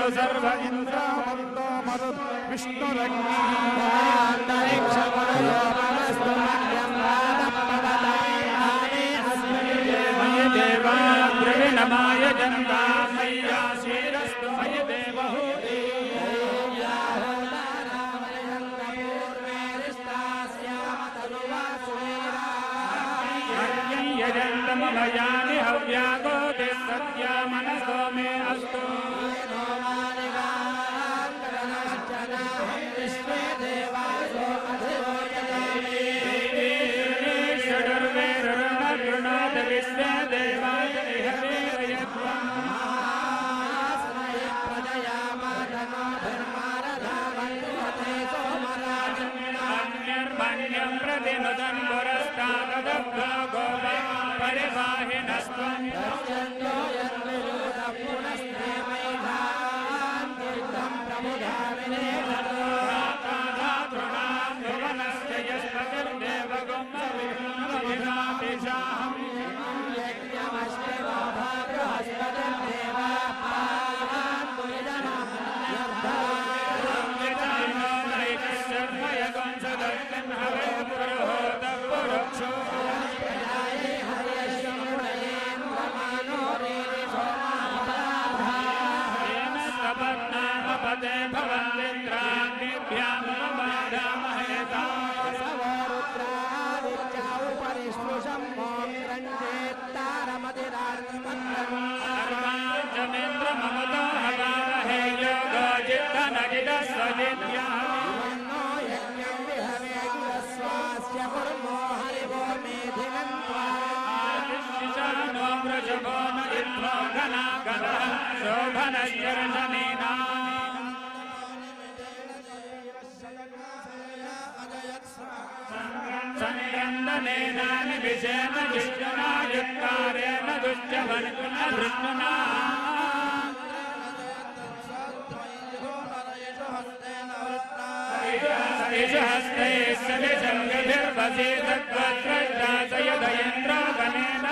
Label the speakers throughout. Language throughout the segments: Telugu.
Speaker 1: देवो सर्व इन्द्रामरुतो मरुत् विष्णुरग्निरिक्षमरुतो मयि देवा द्रविणमाय जनता मय्या श्रीरस्तु मयि देवहूति यजन्तमभयानि हव्यागोति सत्या मनसो मे अस्तु षडुर्वेरुणगृणाद विश्वे देवाय अन्यर्मण्यं प्रतिनुदन् पुरस्तादब्धो गोपा परिवाहिनस्त्वं संयन्दनेनानि विषेण विष्णुना युक्तारेण दुष्टवन्कुन धृष्णुना हस्तैश्च विशङ्गभिर्वसीदत्वत्रष्टा सयदयेन्द्रो गणेन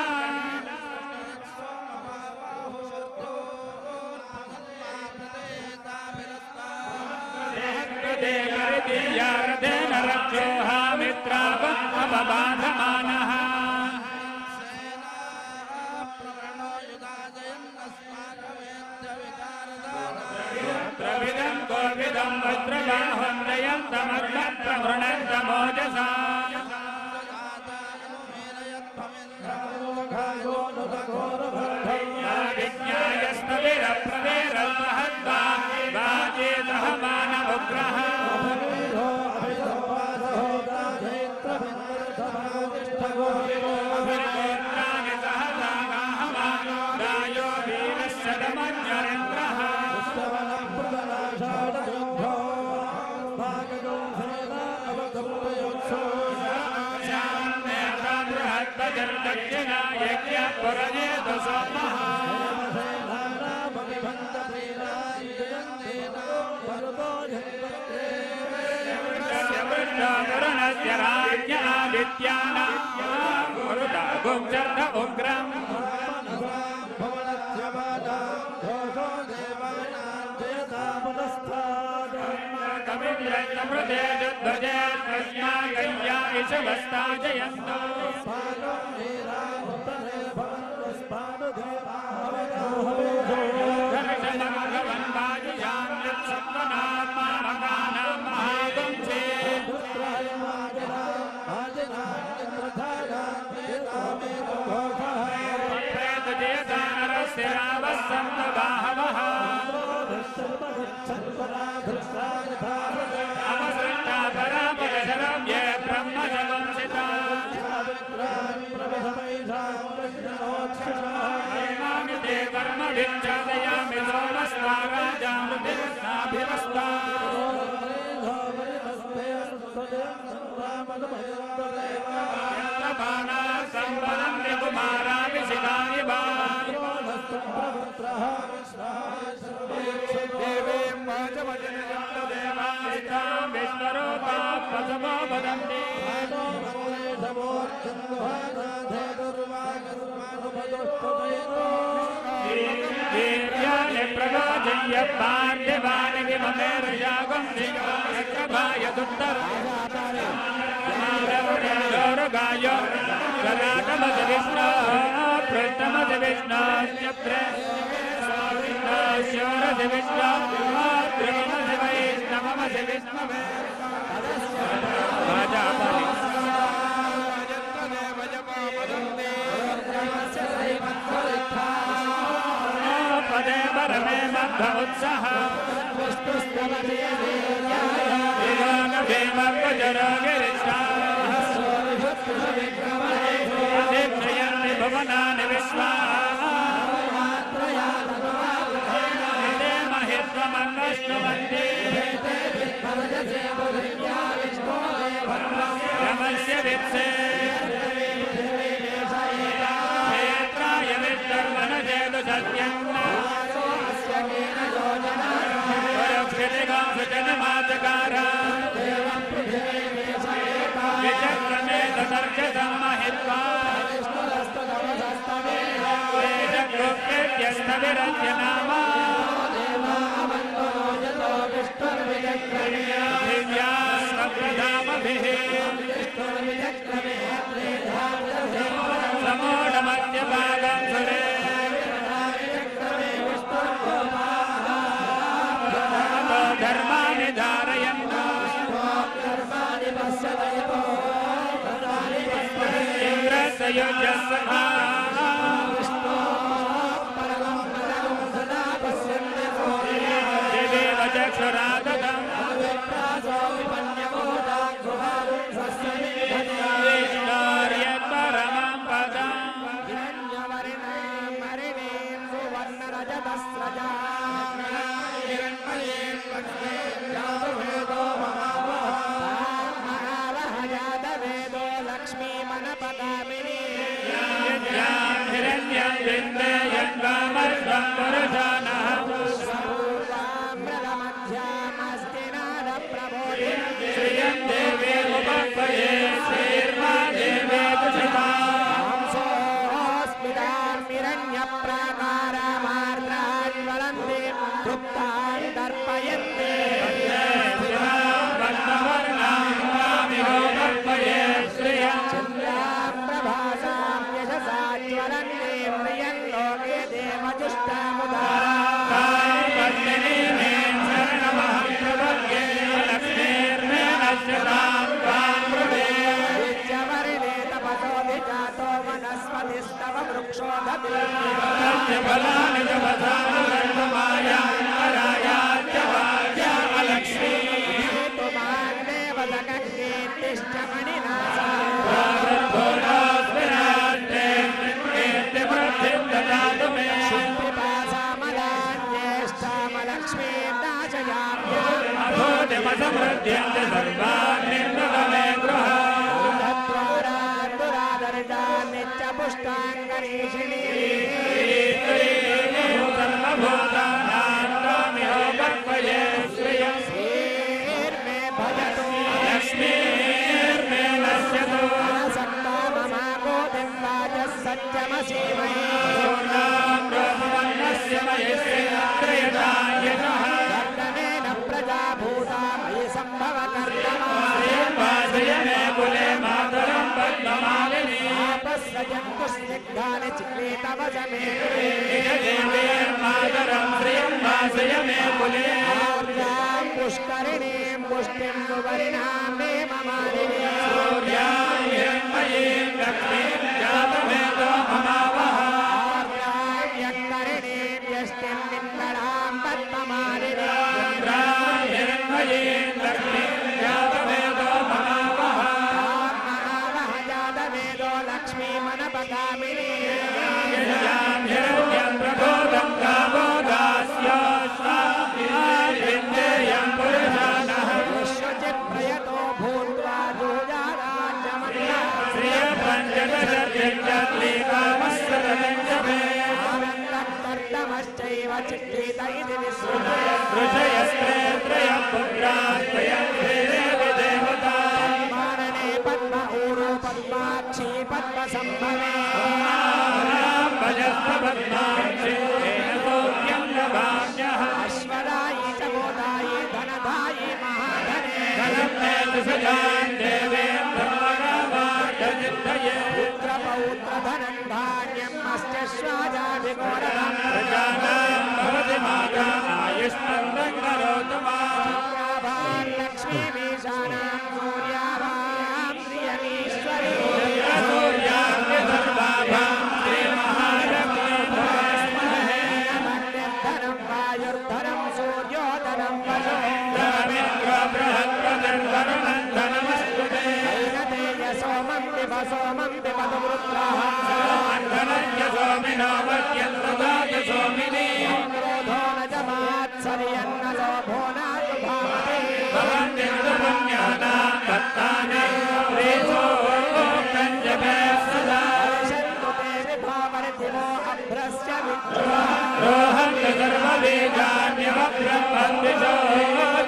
Speaker 1: अपबाधमानः प्रविदं गोविदं वज्रबाहुं जयन्तमग्नप्रवृणन्तमोजसा विज्ञायस्तविरप्रवेरप्रहद्वा वाजेतः मानवग्रह प्रगत जय पार्थिवानि विममेर्यागं दिगोत्रभाय दुत्तर गौरगाय गलाटमज विष्णु पृष्ठमज विष्णु शौरज विष्णु त्रिमज वैष्णवमज विष्णवे राजापति पदे परमे मध्य उत्साह अभिक्षयन्ति भुवनानि विश्वा महित्वमन्वश्नुवन्ति नमस्य विप्से क्षेत्राय विद्धर्मणजेतु सत्यन्न परोक्षितिगां सुजनमाचकारा विचक्रमे ततर्कसं महित्वा वेदगुप्तेत्यस्तविरस्य नाम दिव्यास्वप्रधामभिः समोढमध्यभागं सुरे धर्माणि धारयन् इन्द्रस्य युजस्वधा देवेव चक्षुराददम् विष्णोर्यत्परमं पदम् हिरण्यं विन्देयन्वामर्त्वं पुरुषानः श्रियं देवीमुपक्वये श्रीर्मा देवे पुष्करिणीं पुष्टिं सुवर्णां देवमालिनीं सूर्यां हिरण्मयीं लक्ष्मीं जातवेदो ममावः यत्करिणीं यष्टिं पिङ्गलां पद्ममालिनीं चन्द्रां हिरण्मयीं लक्ष्मीं जातवेदो ममावः महावः जातवेदो लक्ष्मीमनपगामिनीं यस्यां हिरण्यं प्रबोधं गावो दास्योऽस्मा पद्माक्षी विश्वाजाभिघोरम्
Speaker 2: प्रजानां भवति माता आयुष्मन्दं करोतु माम्
Speaker 1: लक्ष्मीमीशानां सूर्याभां प्रियमीश्वरी
Speaker 2: सूर्याभ्य सर्वाभां श्रीमहालक्ष्मी भवास्महे
Speaker 1: धनं वायुर्धनं सूर्योधनं वशो
Speaker 2: धनमिन्द्रो बृहत्प्रतिर्वरुणं धनमस्तु ते
Speaker 1: सोमं दिव सोमं रुद्रः
Speaker 2: धनञ्च सोमिनो वद्यन्तदाय सोमिनी
Speaker 1: क्रोधो न जमात्सर्यन्न लोभो नातु भावते
Speaker 2: भवन्ति सुपुण्यानां भक्तानां प्रेतो कञ्जपे सदा
Speaker 1: शन्तु ते विभावर्तिनो अभ्रस्य विद्रुवा
Speaker 2: रोहन्ति सर्ववेदान्यवब्रह्मद्विषो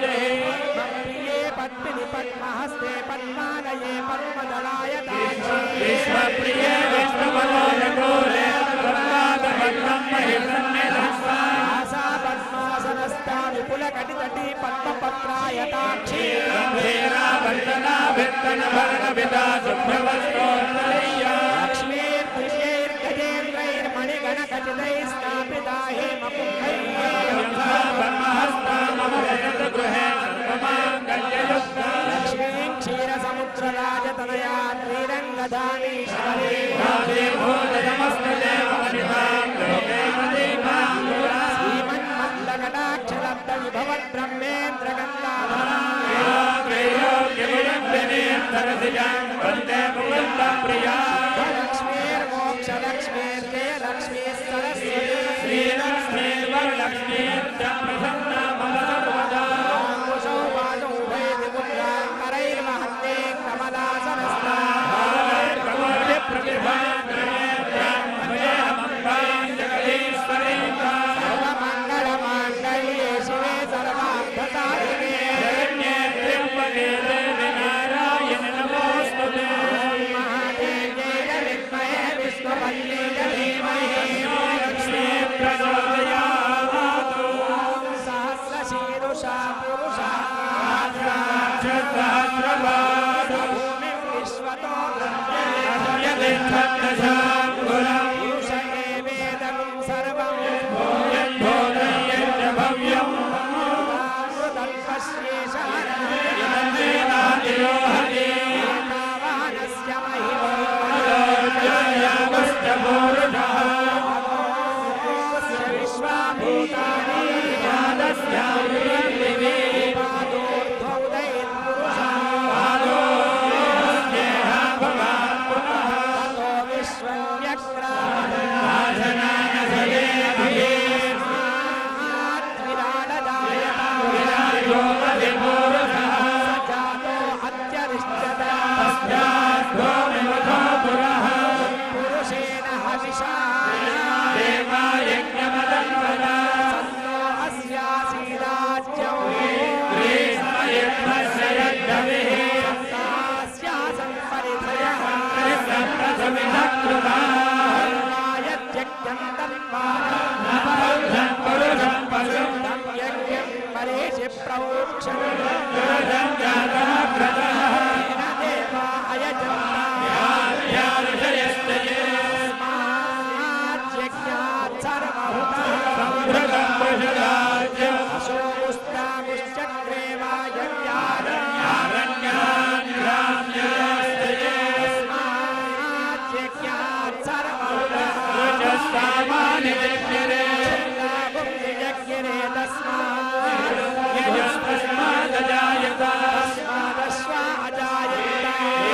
Speaker 1: प्रिये पद्मिनि पद्महस्ते पद्मालये पद्मदलायताक्षी
Speaker 2: विश्वप्रिये विष्णुपदानुकूले प्रह्लादभद्रं महिषन्निधस्ता
Speaker 1: आसा पद्मासनस्था विपुलकटितटी पद्मपत्रायताक्षी
Speaker 2: गम्भीरावर्तनाभित्तनभरणविदा शुभ्रवस्त्रोत्तरय्या
Speaker 1: लक्ष्मीर्गजेन्द्रैर्मणिगणखचितैः स्थापिता हेमकुम्भैः
Speaker 2: ब्रह्महस्ता मम गृहे सर्वमाङ्गल्ययुक्ता
Speaker 1: लक्ष्मीं क्षीरसमुद्रराजतनया श्रीरङ्गधामीश्वरी श्रीमन्मन्दकटाक्षलब्धविभवद्ब्रह्मेन्द्रगन्गाधरा लक्ष्मीर्मोक्षलक्ष्मीर्जयलक्ष्मीः सरस्वती
Speaker 2: श्रीलक्ष्मीर्वरलक्ष्मीर्च प्रसन्ना मम सर्वदा
Speaker 1: कुशौ पादौ वैदिमुद्रां करैर्वहन्ते कमलासनस्था सर्वमङ्गलमाङ्गल्ये शिवे सर्वार्थसाधिके महादेव्यै विद्महे विष्णुपत्न्यै धीमहि सहस्रशीरुषा पुरुषा भूमिं विश्वतो पुरुष एवेदं सर्वं एतावानस्य महिमोऽस्य विश्वाभूतानि पादोर्ध्वौदयत्पुरुषा ततो विश्वं जातो अत्यरिष्यता पुरुषेण हविषा सन्नो अस्यासीराज्यं सन्तास्यासन् परिधयः यज्ञं तन्वानं यज्ञं परेशि प्रवोक्षन् देवा अयजन्तात् सर्वहुतः अशोमुष्टामुश्चक्रे वा यज्ञात् सर्वहुतः यज्ञिरे तस्मादश्वा अजायन्ता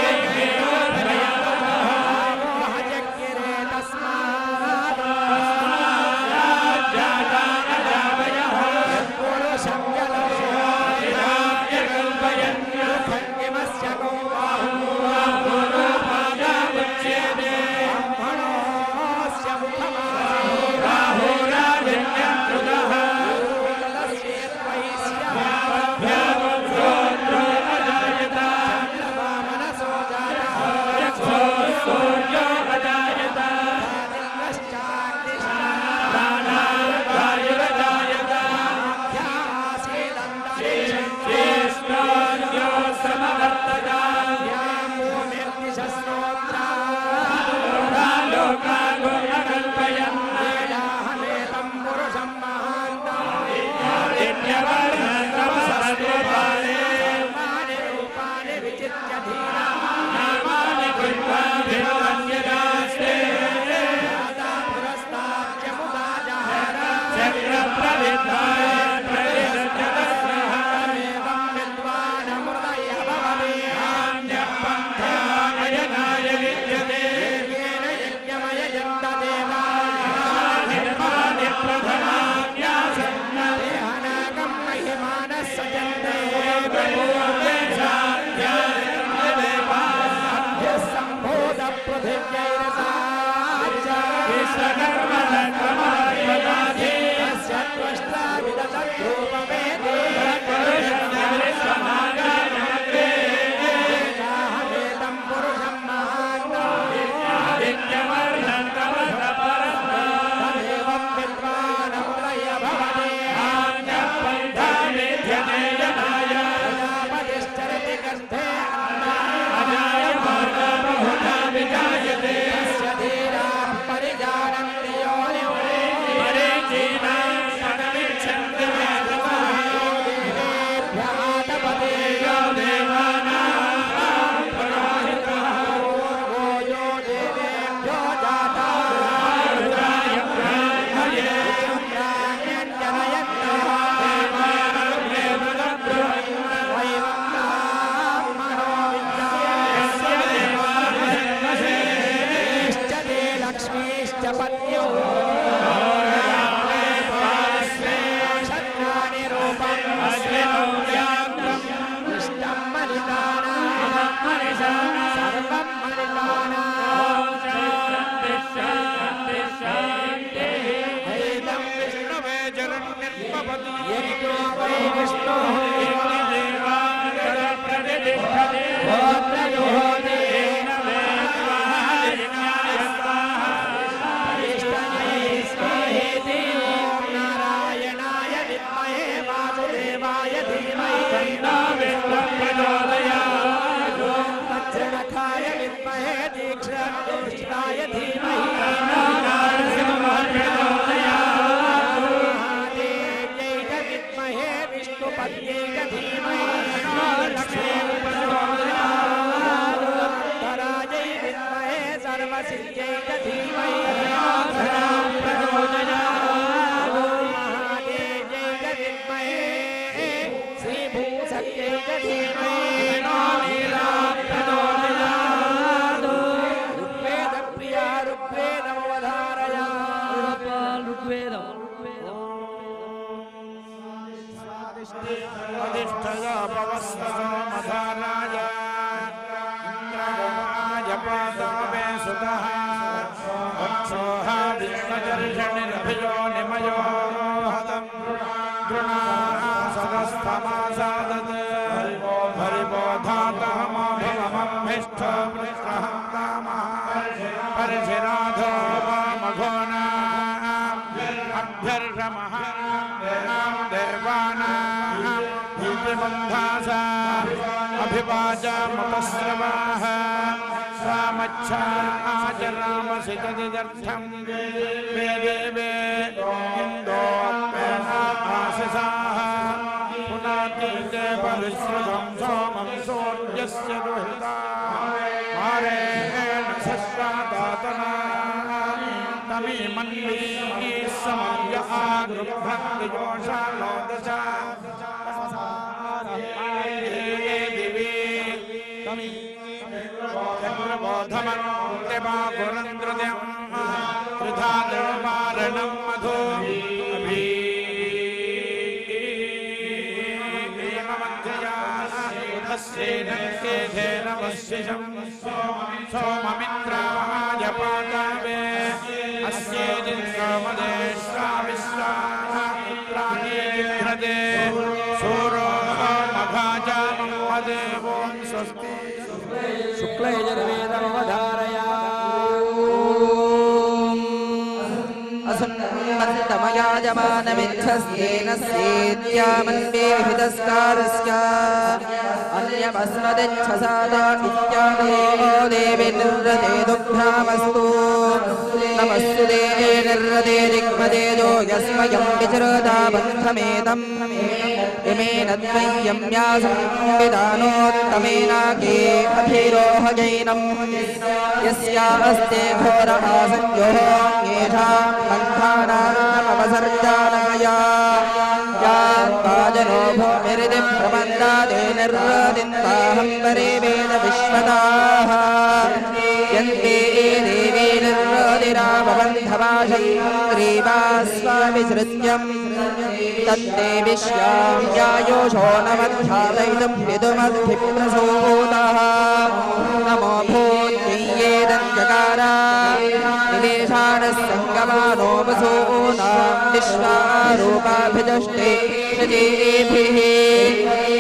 Speaker 1: यज्ञो वै विष्णुः
Speaker 2: प्रतिष्ठते
Speaker 1: होत्रयोते
Speaker 2: अभिवाजामपस्रवाः रामच्छा आचरामसितदिदर्थं वेदेवे इन्दोऽप्येनाशिषाः पुनातीते परिश्रुतं सोमं सूर्यस्य दुहिता मारेण शस्वादातना तमीमन्वीः समव्य आगृभक्तिजोषा लोदशा चन्द्रबोधमन्त्यबाकुरन्द्रदम् त्रिधानुवारणं मधु अभीममध्ययास्येनवशिषं सोममिन्द्राय पादावे अस्येदिन्द्रमदेश्वाविश्वामित्राणीघ्रदे सूरो मघाजामं वदेवो स्वस्ति
Speaker 1: शुक्लयजुर्वेदमवधारया
Speaker 3: असन्मन्तमयाजमानमिच्छस्तेन स्येत्यामन्वेहितस्कारस्य अन्यमस्मदिच्छसादा इत्यादो देवी निर्रते दुग्धामस्तु नमस्तुते निर्रते दिग्मदेजो यस्मयं विचरता बन्धमेदम् इमेन द्वय्यं व्यासंविधानोत्तमेनाके अभिरोहजैनम् यस्या अस्ते घोर आसंयोः येषां बन्धानामवसर्जनाय यात्वाजनो भूमिरिति प्रबन्धादे निर्वदिन्ताहं वरे वेद विश्वदाः यन्ते देवी निर्वदिरामबन्धवाशं ग्रीवास्वामिसृत्यं तन्ते विश्यां यायोषो नमध्यादयितुं विदुमद्भिप्रसूतः नमो भूत्येदञ्जकारा निवेशानस्सङ्गमानो वसूनां विश्वारूपाभिदष्टे श्रुतिभिः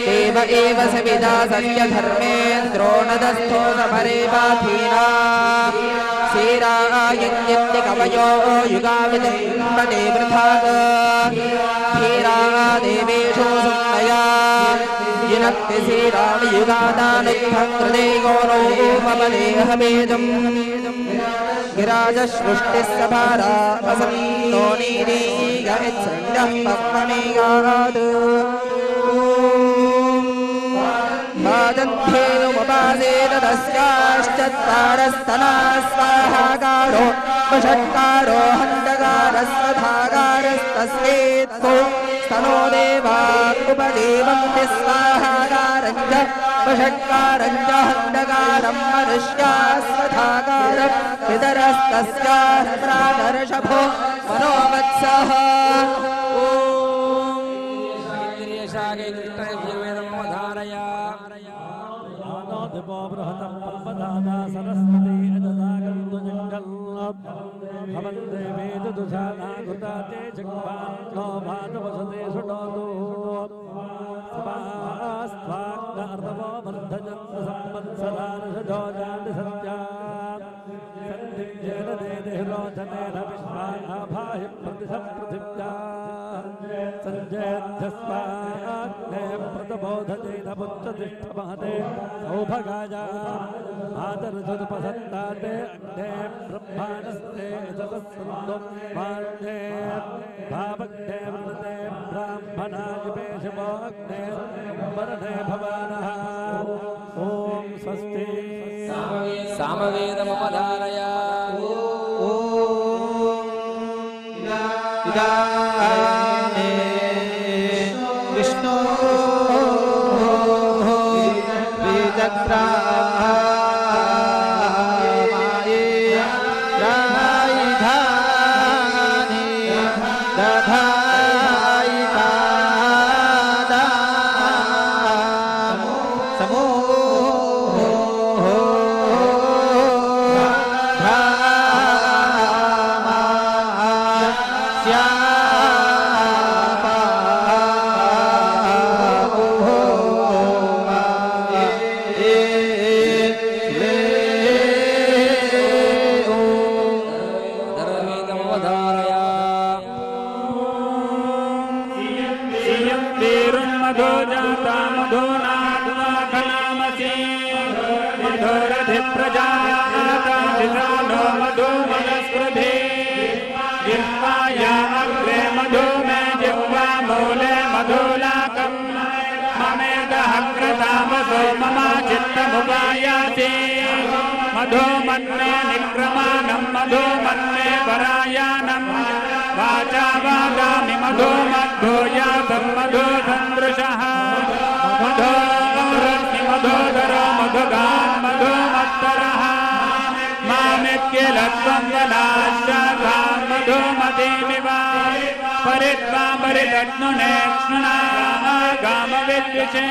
Speaker 3: देव एव सविदा सत्यधर्मेन्द्रो नदस्थो समरे पाथीना श्रीरायन्यकवयो युगाविदम्बते वृथात् धीरा देवेषु सुन्दया युनक्ति श्रीरामयुगादानुद्धकृते गौरो ममदेहमेदम् गिराजसृष्टिस्सभारा वसन्तो नीरीगच्छन्दः पक्वमेगात् मादन्धेनुमुपासेत तस्याश्चत्वारस्तना स्वाहाकारो वषट्कारो हन्तकारस्वधाकारस्तस्येत्तो स्तनो देवा उपदेवन्ति स्वाहाकारञ्च वषट्कारञ्च हन्तकारं मनुष्यास्वधाकारं पितरस्तस्याः प्रातर्षभो मनोवत्सः
Speaker 1: बृहतं पर्वदादा सरस्वती अजदागं जङ्गल भवन्ते वेददुषाना घृता ते जग्वान् विष्णो भातवसते सुनोतु स्वास्त्वाग्नार्दवो वर्धयन्तु संवत्सरार्षजोजाति सत्या सन्दिव्येन देदेहिरोचनेन विश्वानाभाहि प्रतिशः पृथिव्या सञ्जयध्यस्माग्ने प्रतबोधतेन पुच्छतिष्ठमहते सौभगाया मातर्जुदुपसत्ताते अग्ने ब्रह्माणस्ते ततस्सन्तो मान्ये भावग्ने वृणते ब्राह्मणाय पेशवो अग्ने वरणे भवानः ॐ स्वस्ति
Speaker 3: सामवेदमवधारय विष्णो
Speaker 2: मधुमन्मे निक्रमाणं मधुमन्मे परायाणं वाचा वागामि मधुमद्भूयातं मधुसन्दृशः मधुरश्मि मधुधरो मधुगान् मधुमत्तरः मामित्यलत्वं वदाश्चाखां मधुमतीमिव परित्वा परिदग्नुनेक्ष्णा गामविद्विषे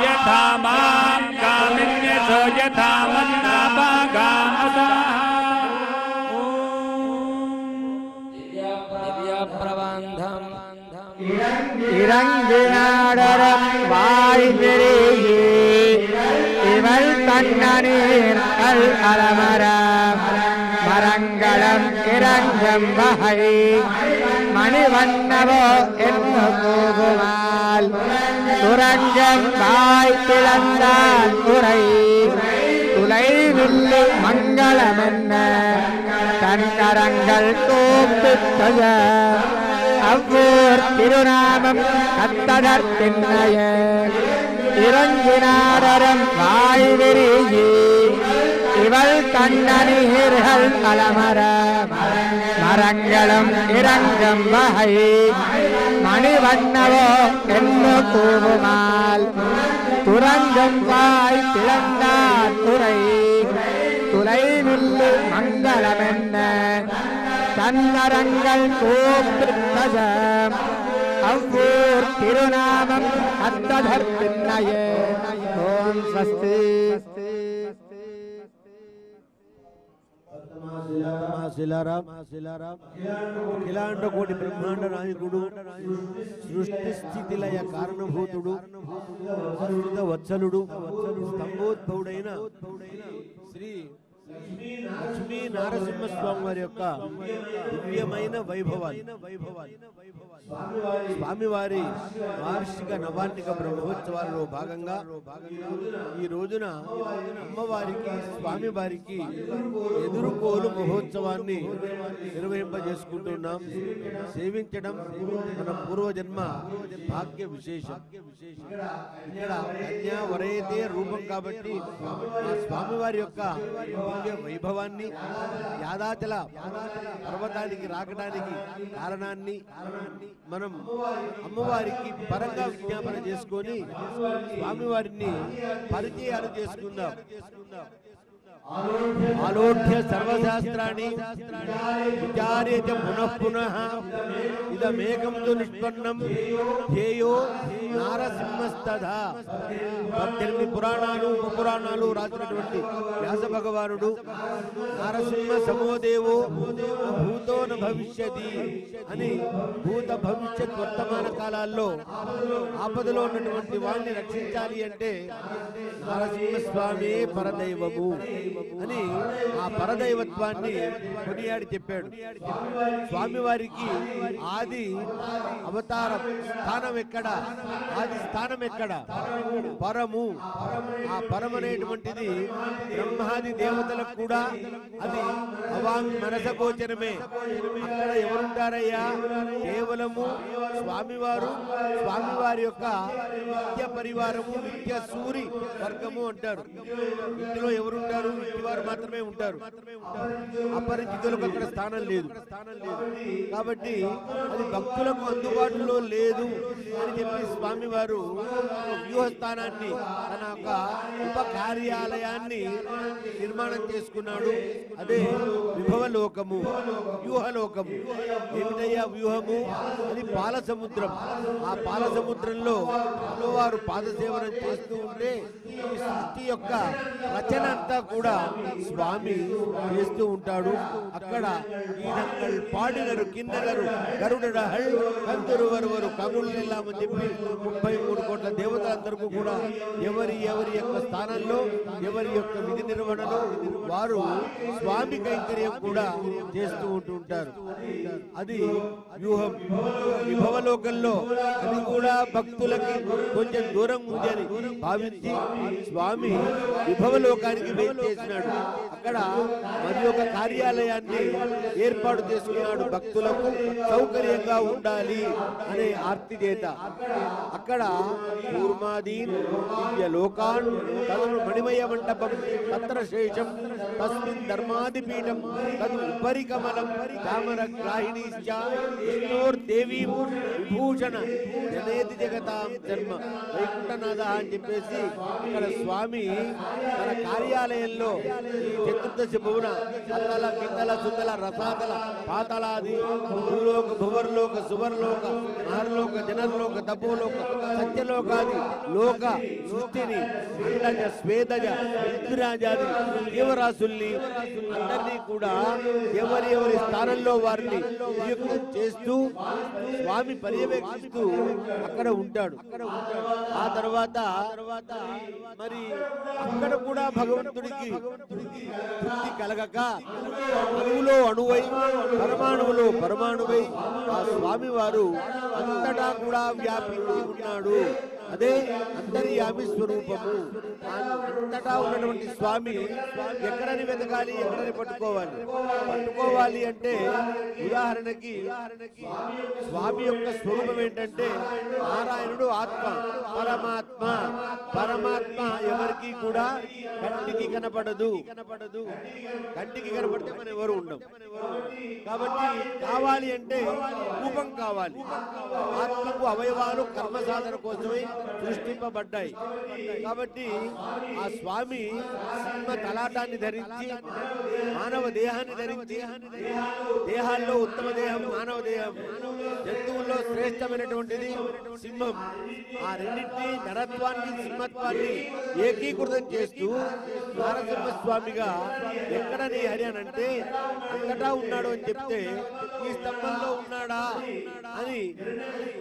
Speaker 2: यथा मां कामिन्यसो यथा मन्नाभागामसः
Speaker 3: दिव्यप्रबन्धम् इरङ्गिनाडरं वायुविरीहि इवल् तन्ननीर् अल् अलमरं मरङ्गलम् इरङ्गं वहै मणिवन्नवो एन्नुकुमाल् तुरञ्जं वाय् तिलन्दान् तुरै तुलै विल्लु मङ्गलमेन्न तन्करङ्गल् कोप्पित्तज अव्वूर् तिरुनामं कत्तदर्तिन्नय इरङ्गिनाडरं वायुविरीहि इवल् तन्ननीर्हल् अलमरं मरङ्गलम् इरङ्गं वहै मणिवन्नवो एन्नुकुमाल् तुरङ्गं वाय् तिलन्दान् तुरै तुलै विल्लु मङ्गलमेन्न तन्नरङ्गल् कोप्पित्तज अव्वूर् तिरुनामं कत्तदर्तिन्नय ॐ स्वस्ति
Speaker 4: అఖిలాండ కోటి బ్రహ్మాండ నాయకుడు సృష్టి స్థితి లయ కారణభూతుడు వత్సలుడు స్తంభోద్భవుడైన శ్రీ లక్ష్మీ నారసింహస్వామి వారి యొక్క దివ్యమైన వైభవాన్ని స్వామివారి వార్షిక నవార్ణిక బ్రహ్మోత్సవాలలో భాగంగా ఈ రోజున అమ్మవారికి స్వామివారికి ఎదురుకోలు మహోత్సవాన్ని నిర్వహింపజేసుకుంటున్నాం. సేవించడం మన పూర్వజన్మ భాగ్య విశేషం. ఇక్కడ కన్యా వరయతే రూపం కాబట్టి ఆ స్వామివారి యొక్క వైభవాన్ని యాదాచల పర్వతానికి రాకడానికి కారణాన్ని మనం అమ్మవారికి పరంగా విజ్ఞాపన చేసుకొని స్వామివారిని పరిచయాలు చేసుకుందాం. ఆలోధ్య సర్వశాస్త్రాన్ని విచార్య చ పునః పునః ఇదమేకం తు నిష్పన్నం ధ్యేయో నారసింహస్తథా. 18 పురాణాలు ఉపపురాణాలు రాసినటువంటి వ్యాస భగవానుడు నారసింహ సమోదేవో భూతో న భవిష్యతి అని భూత భవిష్యత్ వర్తమాన కాలాల్లో ఆపదలో ఉన్నటువంటి వాడిని రక్షించాలి అంటే నరసింహస్వామి పరదైవము అని ఆ పరదైవత్వాన్ని కొనియాడి చెప్పాడు. స్వామివారికి ఆది అవతారం స్థానం ఎక్కడ, ఆది స్థానం ఎక్కడ? పరము. ఆ పరమనేటువంటిది బ్రహ్మాది దేవతలకు కూడా అది అవాంగ్ మనస గోచరమే. అక్కడ ఎవరుంటారయ్యా? కేవలము స్వామివారు, స్వామివారి యొక్క నిత్య పరివారము, నిత్య సూరి వర్గము అంటారు. ఇంటిలో ఎవరుంటారు? ఇంటివారు మాత్రమే ఉంటారు. అపరిచితులకు అక్కడ స్థానం లేదు. కాబట్టి అది భక్తులకు అందుబాటులో లేదు అని చెప్పి స్వామివారు వ్యూహ స్థానాన్ని, తన యొక్క ఉప కార్యాలయాన్ని నిర్మాణం చేసుకున్నాడు. అదే విభవలోకము, వ్యూహలోకము. ఏమిటయ్యా వ్యూహము? అది పాల సముద్రం. ఆ పాల సముద్రంలో అమ్మవారు పాదసేవనం చేస్తూ ఉంటే ఈ సృష్టి యొక్క రచన అంతా కూడా స్వామి చేస్తూ ఉంటాడు. అక్కడ ఈనంగల్ పాడినరు కిన్నెలరు గరుడహల్ కందురువరువరు కగుళ్ళెల్లామని చెప్పి 33 కోట్ల దేవతలందరికీ కూడా ఎవరి యొక్క స్థానంలో, ఎవరి యొక్క విధి నిర్వహణలో వారు స్వామి కైంకర్యం కూడా చేస్తూ ఉంటుంటారు. అది వ్యూహం. విభవలోకంలో అది కూడా భక్తులకి కొంచెం దూరం ఉంది అని భావించి స్వామి విభవలోకానికి చేసినాడు. అక్కడ మరి ఒక కార్యాలయాన్ని ఏర్పాటు చేసుకున్నాడు. భక్తులకు సౌకర్యంగా ఉండాలి అనే ఆర్తి చేత అక్కడ కూర్మాదీన్ దివ్యలోకాన్ తదు మణిమయ మంటపం తత్ర శేషం తస్మిన్ ధర్మాదిపీఠం తదు ఉపరి కమలం తామర గ్రాహిణీశ్చ దేవీ విభూషణ జనేతి జగతాం జన్మ వైకుంఠనాథ అని చెప్పేసి ఇక్కడ స్వామి తన కార్యాలయంలో చతుర్దశి భువన అతల కిందల సుందల రసాతల పాతలాది భూలోక భువర్లోక సువర్లోక మహర్లోక జనర్లోక తపోలోక సత్యలోకాది లోక సృష్టిని అండజ స్వేదజ ఋతురాజాది జీవరాశుల్ని అందరినీ కూడా ఎవరి స్థానంలో వారిని నియుక్తం చేస్తూ స్వామి పర్యవేక్షిస్తూ అక్కడ ఉంటాడు. ఆ తర్వాత మరి అక్కడ కూడా భగవంతుడికి తృప్తి కలగక అణువులో అణువై పరమాణువులో పరమాణువై ఆ స్వామి వారు అంతటా కూడా వ్యాపించి ఉన్నాడు. అదే అంతర్యామి స్వరూపము. అంతటా ఉన్నటువంటి స్వామి ఎక్కడని వెతకాలి, ఎక్కడని పట్టుకోవాలి అంటే ఉదాహరణకి స్వామి యొక్క స్వరూపం ఏంటంటే నారాయణుడు ఆత్మ, పరమాత్మ. పరమాత్మ ఎవరికి కూడా కంటికి కనపడదు. కంటికి కనపడితే మనం ఎవరు ఉండం. కాబట్టి కావాలి అంటే రూపం కావాలి. ఆత్మకు అవయవాలు కర్మ సాధన కోసమే సృష్టింపబడ్డాయి. కాబట్టి ఆ స్వామి సింహ తలాటాన్ని ధరించి మానవ దేహాన్ని ధరించి, దేహాల్లో ఉత్తమ దేహం మానవ దేహం, జంతువుల్లో శ్రేష్టమైనటువంటిది సింహం. ఆ రెండింటినీ నరత్వాన్ని సింహత్వాన్ని ఏకీకృతం చేస్తూ నరసింహస్వామిగా ఎక్కడ నీ హరి అని అంటే అంతటా ఉన్నాడు అని చెప్తే ఈ స్తంభంలో ఉన్నాడా అని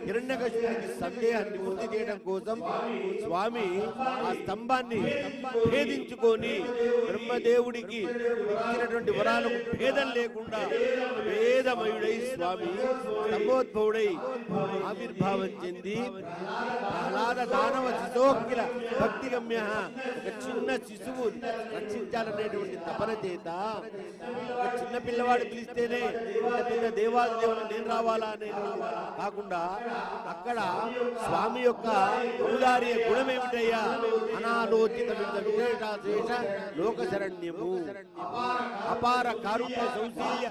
Speaker 4: హిరణ్యకశిపునికి సందేహాన్ని వృద్ధి చేయడం కోసం స్వామి ఆ స్తంభాన్ని భేదించుకొని బ్రహ్మదేవుడికి ఇచ్చినటువంటి వరాలకు భేదం లేకుండా భేదమయుడై స్వామి స్తంభోద్భవుడై ఆవిర్భావం చెంది ప్రహ్లాద దానవ శిశోకిల భక్తి గమ్య ఒక చిన్న శిశువు రక్షించాలనేటువంటి తపన చేత ఒక చిన్న పిల్లవాడు పిలిస్తేనే పెద్ద దేవాది దేవుడు నేను రావాలా అనేటువంటి కాకుండా అక్కడ స్వామి యొక్క ఔదార్య గుణం ఏమిటయ్యా? అనాలోచిత విశేష లోక శరణ్యము, అపార కారుణ్య సౌశీల్య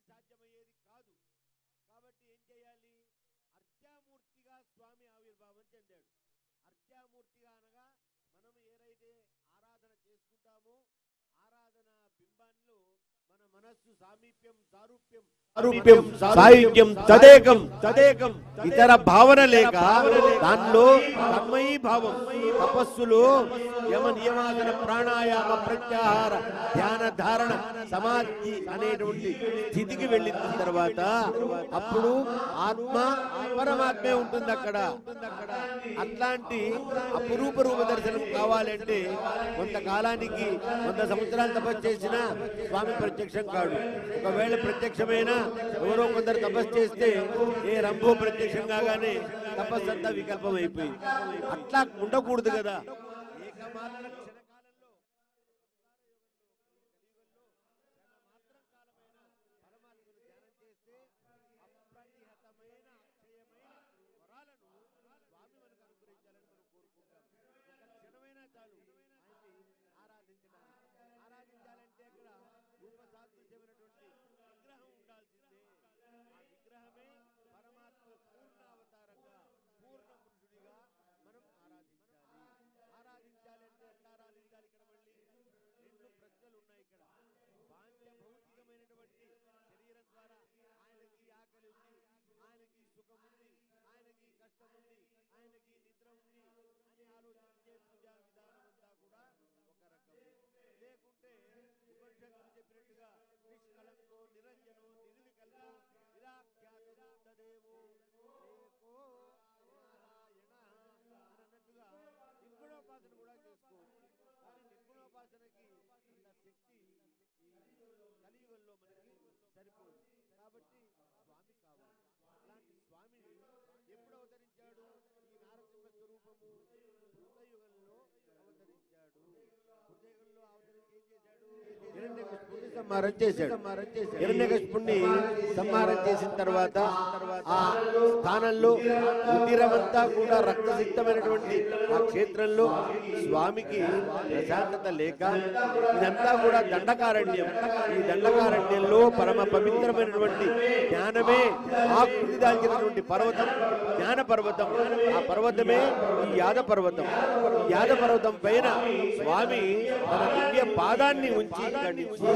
Speaker 4: సాధ్యమయ్యేది కాదు. కాబట్టి ఏం చేయాలి? అర్చామూర్తిగా స్వామి ఆవిర్భావం చెందాడు. అర్చామూర్తిగా అనగా మనం ఏదైతే ఆరాధన చేసుకుంటామో ఆరాధన బింబాల్లో మన మనస్సు సామీప్యం సారూప్యం సాయుధ్యం తదేకం ఇతర భావన లేక దానిలో తన్మయీ భావం తపస్సులో యమ నియమాసన ప్రాణాయామ ప్రత్యాహార ధ్యాన ధారణ సమాధి అనేటువంటి స్థితికి వెళ్ళిన తర్వాత అప్పుడు ఆత్మ పరమాత్మే ఉంటుంది అక్కడ. అట్లాంటి అపురూప రూప దర్శనం కావాలంటే కొంతకాలానికి 100 సంవత్సరాలు తపస్సు చేసిన స్వామి ప్రత్యక్షం కాడు. ఒకవేళ ప్రత్యక్షమైనా ఎవరో కొందరు తపస్సు చేస్తే ఏ రంభో ప్రత్యక్షం కాగానే తపస్సు అంతా వికల్పం అయిపోయింది. అట్లా ఉండకూడదు కదా. ఏకమాత్ర క్షణకాలంలో పరమాత్మను ధ్యానం చేస్తే అప్రతిహతమైన అక్షయమైన వరాలను స్వామి మనకు అనుగ్రహించాలని మనం కోరుకుంటాం. ఒక క్షణమైనా చాలు ఆయన్ని ఆరాధించడానికి. ఆరాధించాలంటే అక్కడ రూపసాదృశ్యమైనటువంటి విగ్రహం ఉండాల్సిందే. ఆ విగ్రహమే పరమాత్మ పూర్ణ అవతారంగా పూర్ణ పురుషుడిగా మనం ఆరాధించాలి. ఆరాధించాలంటే ఎట్లా ఆరాధించాలి? ఇక్కడ మళ్ళీ 2 ప్రశ్నలు ఉన్నాయి. ఇక్కడ బాహ్య భౌతికమైనటువంటి శరీరం ద్వారా ఆయనకి ఆకలి ఉంది, ఆయనకి సుఖం ఉంది, ఆయనకి కష్టం ఉంది, ఆయనకి నిద్ర ఉంది అని ఆలోచించే పూజా విధానం అంతా కూడా ఒక రకం. లేకుంటే ఉపనిషత్తులు చెప్పినట్టుగా నిష్కలంకో నిరంజనో నిర్వికల్పో నిరాఖ్యాతో తదేవో ఏకో నారాయణ అన్నట్టుగా నిర్గుణోపాసన కూడా చేసుకోవచ్చు. కానీ నిర్గుణోపాసనకి అంత శక్తి ఈ కలియుగంలో మనకి సరిపోదు. కాబట్టి స్వామి కావాలి. అలాంటి స్వామిని ఎప్పుడు అవతరించాడు? ఈ నారసింహ స్వరూపము కృతయుగంలో అవతరించాడు. కృతయుగంలో అవతరించి ఏం చేశాడు? హిరణ్యకశిపుణ్ణి సంహారం చేశాడు. హిరణ్యకశిపుణ్ణి సంహారం చేసిన తర్వాత ఆ స్థానంలో ఉదిరమంతా కూడా రక్తసిక్తమైనటువంటి ఆ క్షేత్రంలో స్వామికి ప్రశాంతత లేక ఇదంతా కూడా దండకారణ్యం. ఈ దండకారణ్యంలో పరమ పవిత్రమైనటువంటి జ్ఞానమే ఆకృతి దాల్చినటువంటి పర్వతం జ్ఞాన పర్వతం. ఆ పర్వతమే ఈ యాద పర్వతం. యాద పర్వతం పైన స్వామి తన దివ్య పాదాన్ని ఉంచి ఖండించి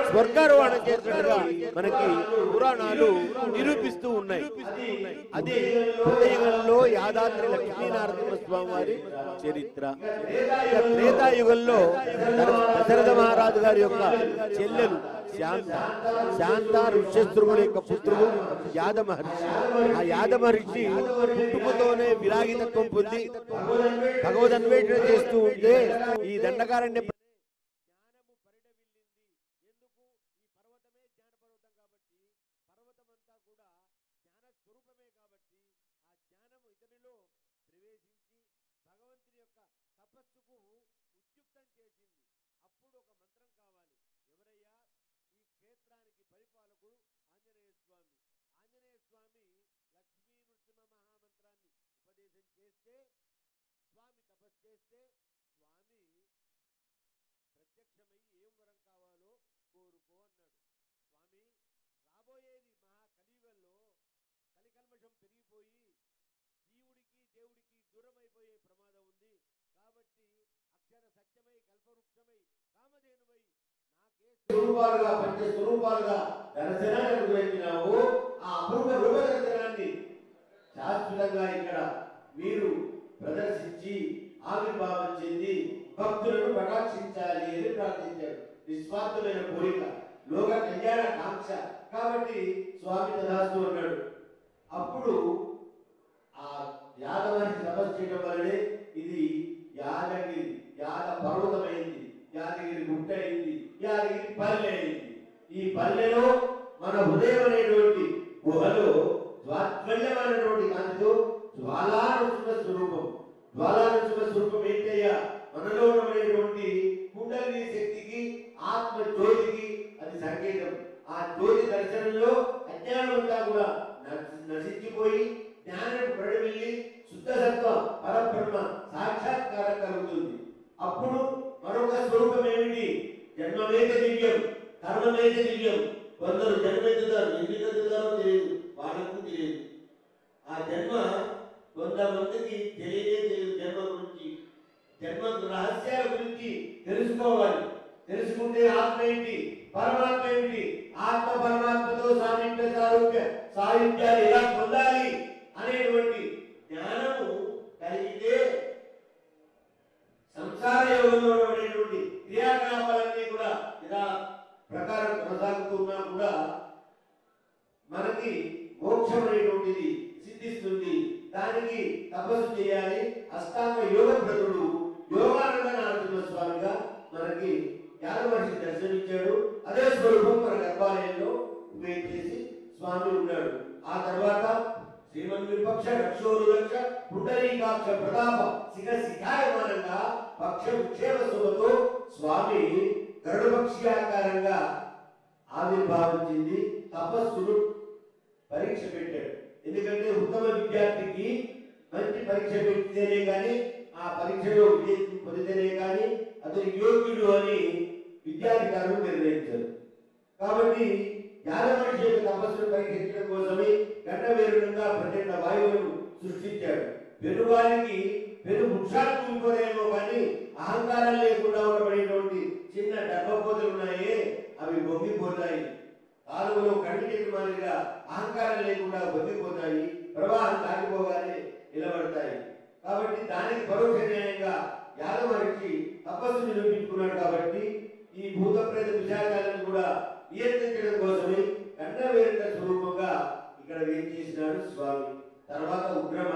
Speaker 4: స్వర్గారోహణ చేసినట్టుగా మనకి పురాణాలు నిరూపిస్తూ ఉన్నాయి. అది కృతయుగంలో యాదాద్రి లక్ష్మీనారసింహ స్వామి వారి చరిత్ర. త్రేతాయుగంలో దశరథ మహారాజు గారి యొక్క చెల్లెలు శాంత ఋష్యశృంగుల యొక్క పుత్రుడు యాద మహర్షి. ఆ యాద మహర్షి పుట్టుకతోనే విరాగితత్వం పొంది భగవదన్వేషణ చేస్తూ ఉంటే ఈ దండకారణ్య జ్ఞానము పరిడవిల్లింది. ఎందుకు? ఈ పర్వతమే జ్ఞాన పర్వతం కాబట్టి, పర్వతమంతా కూడా జ్ఞాన స్వరూపమే కాబట్టి ఆ జ్ఞానము ఇతనిలో ప్రవేశించి భగవంతుని యొక్క తపస్సుకు ఉద్యుక్తం చేసింది. అప్పుడు ఒక మంత్రం కావాలి. ఎవరయ్యా? ఈ క్షేత్రానికి పరిపాలకుడు ఆంజనేయ స్వామి. ఆంజనేయ స్వామి లక్ష్మీ నృసింహ మహామంత్రాన్ని ఉపదేశం చేస్తే స్వామి తపస్సు చేస్తే స్వామి ప్రత్యక్షమై ఏం వరం కావాలో కోరుకో అన్నాడు. స్వామి రాబోయేది మహా కలియుగంలో కలికల్మషం పెరిగిపోయి జీవుడికి దేవుడికి దూరమైపోయే ప్రమాదం ఉంది. కాబట్టి అక్షర సత్యమై కల్పవృక్షమై కామధేనువై నాకే స్వరూపాలుగా పంచ స్వరూపాలుగా దర్శనాన్ని అనుగ్రహించినావు. ఆ అపూర్వ రూప దర్శనాన్ని శాశ్వతంగా ఇక్కడ మీరు ప్రదర్శించి ఆవిర్భావం చెంది భక్తులను కటాక్షించాలి అని ప్రార్థించాడు. నిస్వార్థమైన కోరిక, లోక కళ్యాణ కాంక్ష. కాబట్టి స్వామి తదాస్తు అన్నాడు. అప్పుడు ఆ యాదమహర్షి తపస్సు చేయడం వల్లనే ఇది యాదగిరి యాద పర్వతమైంది, యాదగిరి గుట్ట అయింది, యాదగిరి పల్లె అయింది. ఈ పల్లెలో మన హృదయం అనేటువంటి గుహలో జ్వాజ్వల్యమైనటువంటి కాంతితో జ్వాలానృసింహ స్వరూపం. జ్వాలానృసింహ స్వరూపం ఏంటయ్యా? మనలో ఉన్నటువంటి కుండలిని శక్తికి ఆత్మ జ్యోతికి అది సంకేతం. ఆ జ్యోతి దర్శనంలో అజ్ఞానమంతా కూడా నశించిపోయి జ్ఞానం ప్రడవిల్లి శుద్ధ సత్వ పరబ్రహ్మ సాక్షాత్కారం కలుగుతుంది. అప్పుడు మరొక స్వరూపం ఏమిటి? జన్మమేత దివ్యం, కర్మమేత దివ్యం, కొందరు జన్మెత్తుతారు, ఎందుకు ఎత్తుతారో తెలియదు, వాళ్ళకు తెలియదు. ఆ జన్మ కొంతమందికి తెలియదు. జన్మ గురించి, జన్మ రహస్యాల గురించి తెలుసుకోవాలి. తెలుసుకుంటే ఆత్మ ఏంటి, పరమాత్మ ఏంటి, ఆత్మ పరమాత్మతో సాయుధ్యాలు ఎలా పొందాలి అనేటువంటి జ్ఞానము కలిగితే సంసార యోగంలో ఉండేటువంటి క్రియాకలాపాలన్నీ కూడా ఇలా ప్రకారం కొనసాగుతున్నా కూడా మనకి మోక్షం అనేటువంటిది సిద్ధిస్తుంది. దానికి తపస్సు చేయాలి. అష్టాంగ యోగ ప్రతుడు యోగానంద నారసింహ స్వామిగా మనకి యాదమహర్షి దర్శనమిచ్చాడు. అదే స్వరూపం మన గర్భాలయంలో చేసి స్వామి ఉన్నాడు. ఆ తర్వాత శ్రీమన్విపక్ష రక్షోరులక్ష పుండరీకాక్ష ప్రతాప శిఖ శిఖాయమానంగా పక్ష విక్షేప శోభతో స్వామి గరుడపక్షి ఆకారంగా ఆవిర్భావించింది. తపస్సును పరీక్ష పెట్టాడు. ఎందుకంటే ఉత్తమ విద్యార్థికి మంచి పరీక్ష పెట్టితేనే కానీ, ఆ పరీక్షలో విజయం పొందితేనే కానీ అతను యోగ్యుడు అని విద్యాధికారులు నిర్ణయించారు. కాబట్టి యాదమహర్షి యొక్క తపస్సును పరీక్షించడం కోసమే గండవేరుడంగా ప్రచండ వాయువులను సృష్టించాడు. పెనువారికి పెను వృక్షాలు కూలిపోలేమో కానీ అహంకారం లేకుండా ఉండబడేటువంటి చిన్న డబ్బపోతలు ఉన్నాయే, అవి బొంగిపోతాయి. కాలువలో కంటి చెట్టు మాదిరిగా అహంకారం లేకుండా బొంగిపోతాయి. ప్రవాహం దాటిపోగానే నిలబడతాయి. కాబట్టి దానికి పరోక్ష న్యాయంగా యాదమహర్షి తపస్సు నిరూపించుకున్నాడు. కాబట్టి ఈ భూత ప్రేత విశాఖలను కూడా నియంత్రించడం కోసమే గండవేరుడ స్వరూపంగా ఇక్కడ ఏం చేసినాడు స్వామి. తర్వాత ఉగ్రం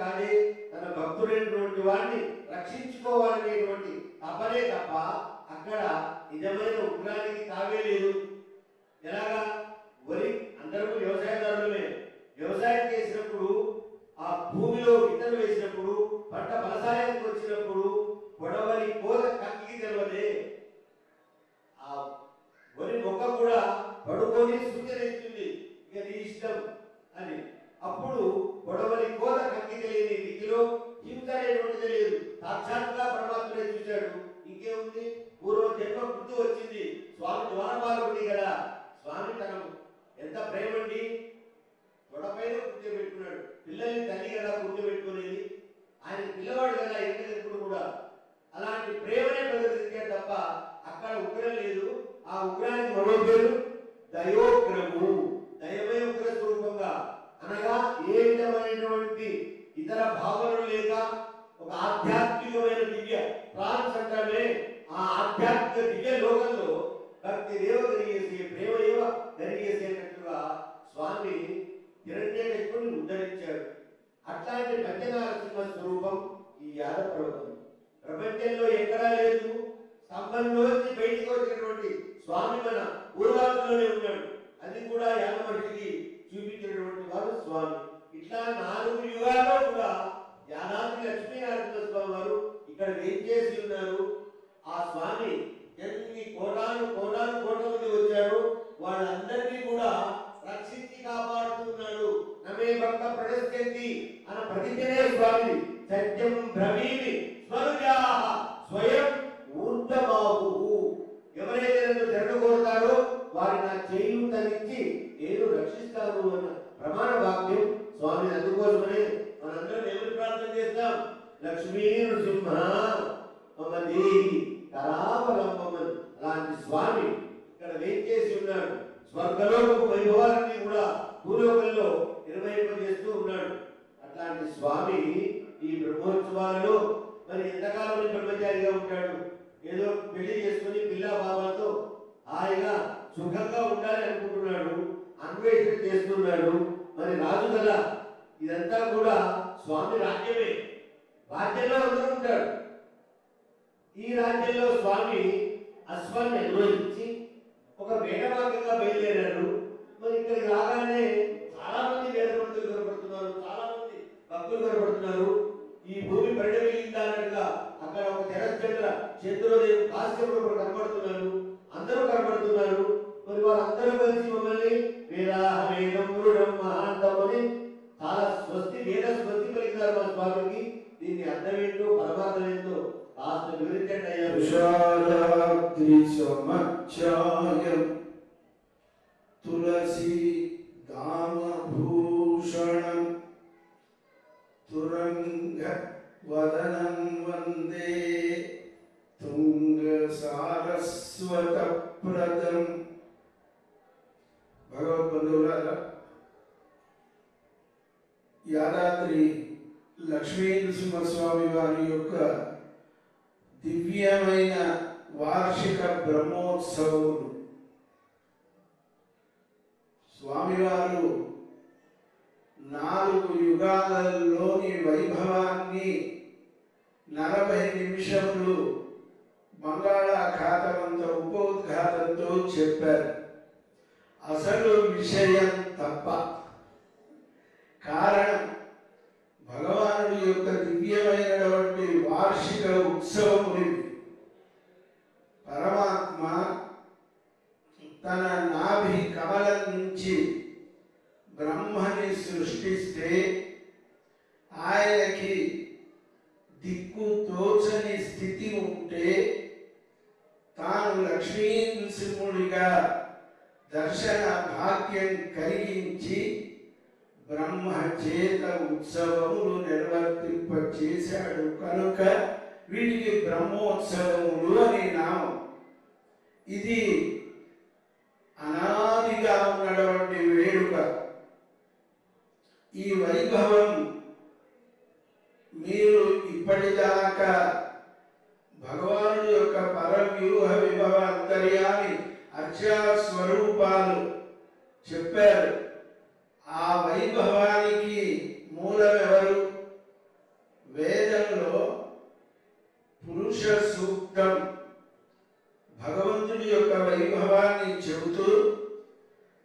Speaker 4: కానీ తన భక్తులైనటువంటి వాడిని రక్షించుకోవాలనేటువంటి తపనే తప్ప అక్కడ నిజమైన ఉగ్రానికి తావే లేదు. ఎలాగా? వరి అందరూ వ్యవసాయదారులమే. వ్యవసాయం చేసినప్పుడు ఆ భూమిలో విత్తనం వేసినప్పుడు పంట ఫలసాయానికి వచ్చినప్పుడు పొడవని కోత కంకికి తెలవదే. ఆ వరి మొక్క కూడా పడుకొని సూచనిస్తుంది, ఇక నీ ఇష్టం అని. అప్పుడు పొడవని కోత కంకి తెలియని రీతిలో హింస అనేటువంటిది లేదు. సాక్షాత్గా పరమాత్మనే చూశాడు. ఇంకేముంది? పూర్వ జన్మ గుర్తు వచ్చింది. స్వామి ద్వారపాలకుడి కదా. స్వామి తన ఎంత ప్రేమండి, తొడపైన కూర్చోబెట్టుకున్నాడు. పిల్లల్ని తల్లి కదా కూర్చోబెట్టుకునేది, ఆయన పిల్లవాడు కదా ఎప్పుడు కూడా. అలాంటి ప్రేమనే ప్రదర్శించాడు తప్ప అక్కడ ఉగ్రం లేదు. ఆ ఉగ్రానికి మరో పేరు దయోగ్రము. దయమే ఉగ్ర స్వరూపంగా, అనగా ఏ విధమైనటువంటి ఇతర భావనలు లేక ఒక ఆధ్యాత్మికమైన దివ్య ట్రాన్స్ అంటామే. ఆ ఆధ్యాత్మిక దివ్య లోకంలో భక్తి దేవ కలిగేసి ప్రేమ ఏవ కలిగేసేటట్టుగా స్వామి హిరణ్యకశిపుని ఉద్ధరించాడు. అట్లాంటి పంచనారసింహ స్వరూపం ఈ యాద పర్వతం. ప్రపంచంలో ఎక్కడా లేదు. స్తంభంలోంచి బయటికి వచ్చినటువంటి స్వామి మన పూర్వాదుల్లోనే ఉన్నాడు. అది కూడా యాదమహర్షికి చూపించినటువంటి వారు స్వామి. ఇట్లా 4 యుగాల్లో కూడా యాదాద్రి లక్ష్మీనరసింహ స్వామి వారు ఇక్కడ ఏం చేసి ఉన్నారు. ఆ స్వామి ఎన్ని కోటాను కోట్ల మంది వచ్చారు, వాళ్ళందరినీ కూడా రక్షించి కాపాడుతున్నాడు. నమే భక్త ప్రణశ్యంతి అన్న ప్రతిజ్ఞనే స్వామి. సత్యం బ్రవీమి స్వరుజా స్వయం ఊర్ధబాహు. ఎవరైతే నన్ను శరణు కోరుతారో వారి నా చేయూతనిచ్చి నేను రక్షిస్తాను అన్న ప్రమాణ వాక్యం స్వామి. అందుకోసమనే మనందరం ఎవరు ప్రార్థన చేస్తాం? లక్ష్మీ నృసింహ మమ్మల్ని కరావలంబమని. అలాంటి స్వామి ఇక్కడ వేంచేసి ఉన్నాడు. స్వర్గలోకపు వైభవాలన్నీ కూడా భూలోకంలో నిర్వహింపజేస్తూ ఉన్నాడు. అట్లాంటి స్వామి ఈ బ్రహ్మోత్సవాలలో మరి ఎంతకాలం బ్రహ్మచారిగా ఉంటాడు. ఏదో పెళ్లి చేసుకుని పిల్ల బాబాతో హాయిగా సుఖంగా ఉండాలి అనుకుంటున్నాడు, అన్వేషణ చేస్తున్నాడు. మరి రాజు కదా, ఇదంతా కూడా స్వామి రాజ్యమే. రాజ్యంలో అందరూ ఉంటాడు. ఈ రాజ్యంలో స్వామి అశ్వాన్ని నిర్వహించి ఒక వేదమార్గంగా బయలుదేరారు. మరి ఇక్కడికి రాగానే చాలా మంది వేద పండితులు కనబడుతున్నారు, చాలా మంది భక్తులు కనబడుతున్నారు. ఈ భూమి పరిడమిలిందా అన్నట్టుగా అక్కడ ఒక తెరచంద్ర చంద్రోదయం కాశ్యపుడు కనబడుతున్నారు, అందరూ కనబడుతున్నారు. మరి వారందరూ కలిసి మమ్మల్ని వేదాహమేదం పురుడం మహాంతమని చాలా స్వస్తి వేద స్వస్తి పలికినారు మా స్వామికి. దీన్ని అర్థం ఏంటో పరమార్థం ఏంటో కాస్త వివరించండి అయ్యా.
Speaker 5: तुलसी दामभूषणं तुरंगवदनं वंदे तुंगसारस्वतप्रदं। భగవద్బంధువులారా, యాదాద్రి లక్ష్మీ నరసింహస్వామి వారి యొక్క దివ్యమైన వార్షిక బ్రహ్మోత్సవములు స్వామివారు 4 యుగాలలోని వైభవాన్ని 40 నిమిషములు బంగాళాఖాతమంత ఉపోద్ఘాతంతో చెప్పారు. అసలు విషయం తప్ప. కారణం, భగవానుడి యొక్క దివ్యమైనటువంటి వార్షిక ఉత్సవములు. పరమాత్మ తన నాభి కమలం నుంచి బ్రహ్మని సృష్టిస్తే ఆయనకి దిక్కు తోచని స్థితి ఉంటే తాను లక్ష్మీ నృసింహుడిగా దర్శన భాగ్యం కలిగించి బ్రహ్మ చేత ఉత్సవములు నిర్వర్తింపచేశాడు. కనుక వీటికి బ్రహ్మోత్సవములు అని నామం. ఇది అనాదిగా ఉన్నటువంటి వేడుక. ఈ వైభవం మీరు ఇప్పటిదాకా భగవానుడి యొక్క పరవ్యూహ విభవ అంతర్యామి అర్చా స్వరూపాలు చెప్పారు. ఆ వైభవానికి మూలం ఎవరు? వేదంలో పురుష సూక్తం భగవంతుడి యొక్క వైభవాన్ని చెబుతూ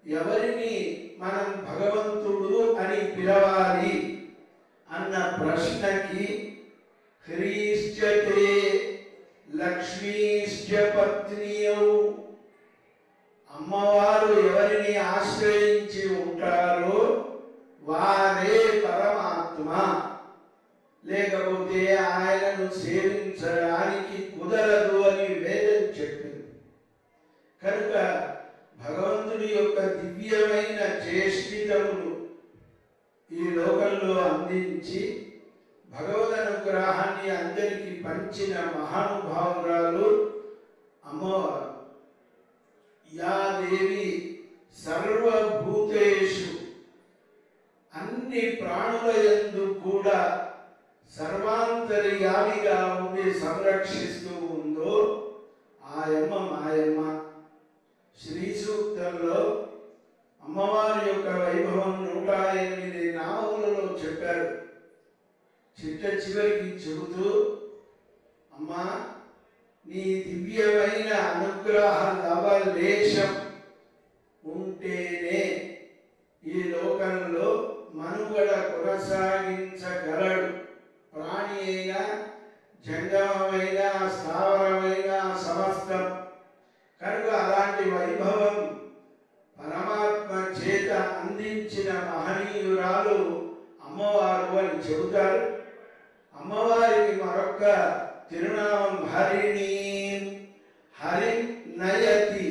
Speaker 5: ఎవరిని మనం భగవంతుడు అని పిలవాలి అన్న ప్రశ్నకి హ్రీశ్చతే లక్ష్మీశ్చ పత్నియౌ, అమ్మవారు ఎవరిని ఆశ్రయించి ఉంటారో వారే పరమాత్మ, లేకపోతే ఆయనను సేవించడానికి కుదరదు అని వేదం చెప్పింది. కనుక భగవంతుడి యొక్క దివ్యమైన చేష్టితములు ఈ లోకంలో అందించి భగవద్ అనుగ్రహాన్ని అందరికీ పంచిన మహానుభావురాలు అమ్మవారు. యా దేవి సర్వభూతేషు, అన్ని ప్రాణుల యందు కూడా సర్వాంతర్యామిగా ఉండి సంరక్షిస్తూ ఉందో ఆయమ్మ మాయమ్మ. శ్రీ సూక్తంలో అమ్మవారి యొక్క వైభవం 108 నామములలో చెప్పారు. చిట్ట చివరికి చెబుతూ, అమ్మా నీ దివ్యమైన అనుగ్రహ లవలేశం ఉంటేనే ఈ లోకంలో మనుగడ కొనసాగించగలడు. ప్రాణి అయినా, జంగమమైన, స్థావరమైన సమస్తం. కనుక అలాంటి వైభవం పరమాత్మ చేత అందించిన మహనీయురాలు అమ్మవారు అని చెబుతారు. అమ్మవారికి మరొక తిరునామం హరిణీ. హరి నయతి,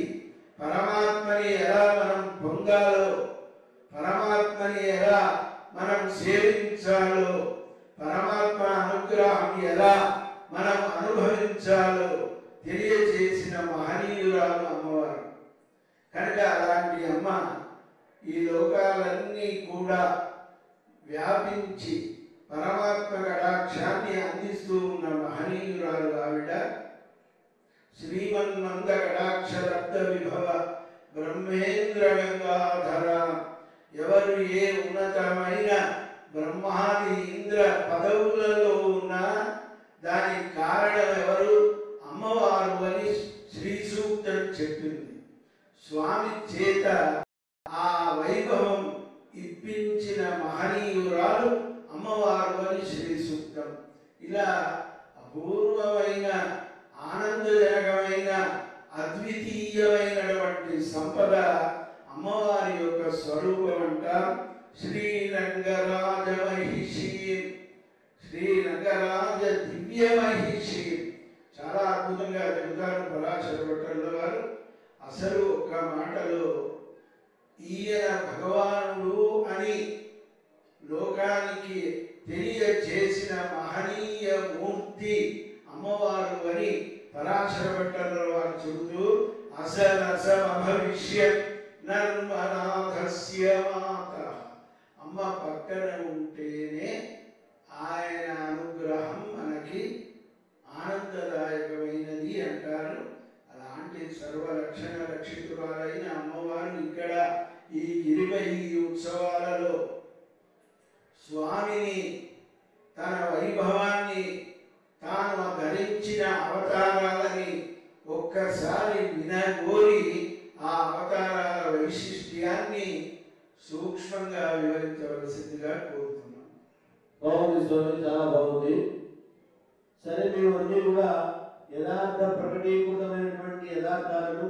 Speaker 5: పరమాత్మని ఎలా మనం పొందాలో, పరమాత్మని ఎలా మనం సేవించాలో, పరమాత్మ అనుగ్రహం ఎలా మనం అనుభవించాలో తెలియజేసిన మహనీయురాలు అమ్మవారు. కనుక అలాంటి అమ్మ ఈ లోకాలన్నీ కూడా వ్యాపించి పరమాత్మ కటాక్షాన్ని అందిస్తూ ఉన్న మహనీయురాలు ఆవిడ. శ్రీమన్మంద కటాక్ష లబ్ధ విభవ బ్రహ్మేంద్ర గంగాధర. ఎవరు ఏ ఉన్నతమైన బ్రహ్మాది ఇంద్ర పదవులలో ఉన్నా దానికి కారణం ఎవరు? అమ్మవారు అని శ్రీ సూక్తం చెప్పింది. స్వామి చేత ఆ వైభవం ఇప్పించిన మహనీయురాలు అమ్మవారు అని శ్రీ సూక్తం. ఇలా అపూర్వమైన, ఆనందజనకమైన, అద్వితీయమైనటువంటి సంపద అమ్మవారి యొక్క స్వరూపం అంటాం. శ్రీరంగరాజ మహిషి, శ్రీరంగరాజ దివ్య మహిషి. చాలా అద్భుతంగా చెబుతారు పరాశర భట్టరుల వారు. అసలు ఒక్క మాటలో ఈయన భగవానుడు అని లోకానికి తెలియజేసిన మహనీయ మూర్తి అమ్మవారు అని పరాశర భట్టర్ల వారు చెబుతూ అసరసమభవిష్యత్ నర్మనాథస్య మాత. అమ్మ పక్కన ఉంటేనే ఆయన అనుగ్రహం మనకి ఆనందదాయకమైనది అంటారు. అలాంటి సర్వలక్షణ రక్షితురాలైన అమ్మవారు ఇక్కడ ఈ గిరిమహి ఉత్సవాలలో స్వామిని తన వైభవాన్ని తాను ధరించిన అవతారాలని ఒక్కసారి వినగోరి ఆ అవతారాల వైశిష్ట్యాన్ని సూక్ష్మంగా వివరించవలసిందిగా కోరుతున్నాం.
Speaker 4: బాగుంది స్వామి, చాలా బాగుంది. సరే, మేము అన్నీ కూడా యథార్థ ప్రకటీకృతమైనటువంటి యథార్థాలను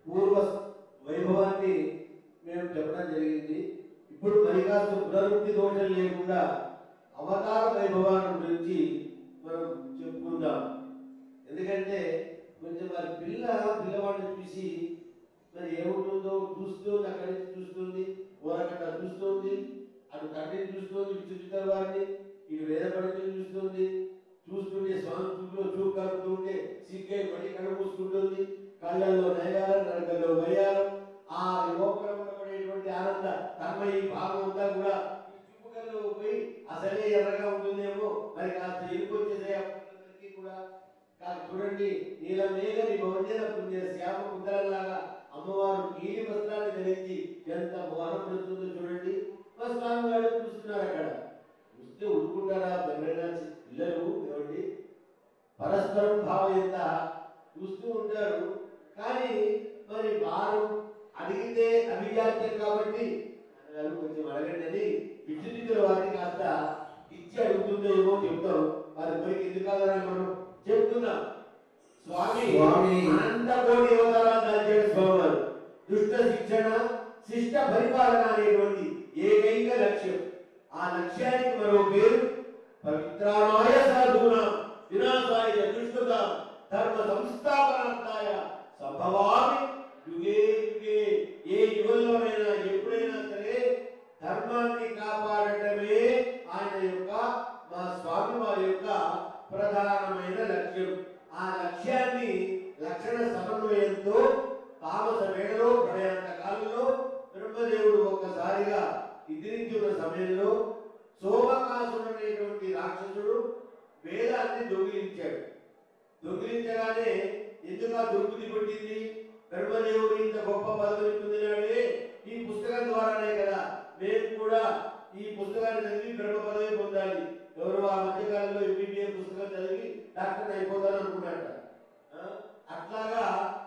Speaker 4: పూర్వ వైభవాన్ని మేము చెప్పడం జరిగింది. ఇప్పుడు మరి కాస్త పునరుక్తి దోషం లేకుండా అవతార వైభవాన్ని గురించి మనం చెప్పుకుందాం. ఎందుకంటే కొంచెం మరి పిల్లవాడిని చూసి మరి ఏముంటుందో చూస్తుంది, అక్కడి నుంచి చూస్తుంది, ఊరకట్ట చూస్తుంది, అటు తండ్రిని చూస్తుంది, విచిత్ర వారిని, ఇటు వేద పండితులు చూస్తుంటే స్వామి చూపులో చూపు కలుపుతుంటే సిగ్గై మళ్ళీ కళ్ళు మూసుకుంటుంది, కళ్ళల్లో నయాలం, నడకల్లో వయ్యాలం, ఆ లోపల ఉండబడేటువంటి ఆనంద తన్మయ భాగం అంతా కూడా చూపు కళ్ళు పోయి అసలే ఎర్రగా ఉంటుందేమో, మరి కాస్త ఎరుకొచ్చేసే అందరికీ కూడా. చూడండి, నీలమేఘని భవంజన పుణ్య శ్యామ కుందరలాగా అమ్మవారు నీలి వస్త్రాన్ని ధరించి ఎంత మోహనం పడుతుందో చూడండి. మా స్వామి వారు చూస్తున్నారు. అక్కడ చూస్తే ఉడుకుంటారా ఎవరైనా పిల్లలు? ఏమండి, పరస్పరం భావయంత చూస్తూ ఉంటారు. కానీ మరి వారు అడిగితే అభిజాత్యం కాబట్టి కొంచెం అడగండి అని విద్యుత్తుల వారిని కాస్త ఇచ్చి అడుగుతుందో ఏమో చెప్తాం. వారి పోయి ఎందుకు కాదని మనం చెప్తున్నాం. స్వామి అనంత కోటి అవతారాలు దాల్చాడు స్వామివారు. దుష్ట శిక్షణ, శిష్ట పరిపాలన అనేటువంటి ఏకైక లక్ష్యం. ఆ లక్ష్యానికి మరో పేరు పవిత్రాయ సాధూనాం వినాశాయ దుష్కృతాం ధర్మ సంస్థాపనార్థాయ సంభవామి యుగే యుగే. ఏ యుగంలోనైనా ఎప్పుడైనా సరే ధర్మాన్ని కాపాడటమే ఆయన యొక్క, మా స్వామి వారి యొక్క ప్రధానమైన లక్ష్యం. ఆ లక్ష్యాన్ని లక్షణ సమన్వయంతో తామస వేళలో ప్రయాణ కాలంలో బ్రహ్మదేవుడు ఒక్కసారిగా ఎదిరించిన సమయంలో సోమకాసుడు అనేటువంటి రాక్షసుడు వేదాన్ని దొంగిలించాడు. దొంగిలించగానే ఎందుకు ఆ దుర్బుద్ధి పుట్టింది? బ్రహ్మదేవుడు ఇంత గొప్ప పదవిని పొందినాడే ఈ పుస్తకం ద్వారానే కదా, మేము కూడా ఈ పుస్తకాన్ని చదివి బ్రహ్మ పదవి పొందాలి. ఎవరు ఆ మధ్యకాలంలో ఎంబీబీఎస్ పుస్తకం చదివి డాక్టర్ అయిపోతాను అనుకున్నాడు. అట్లాగా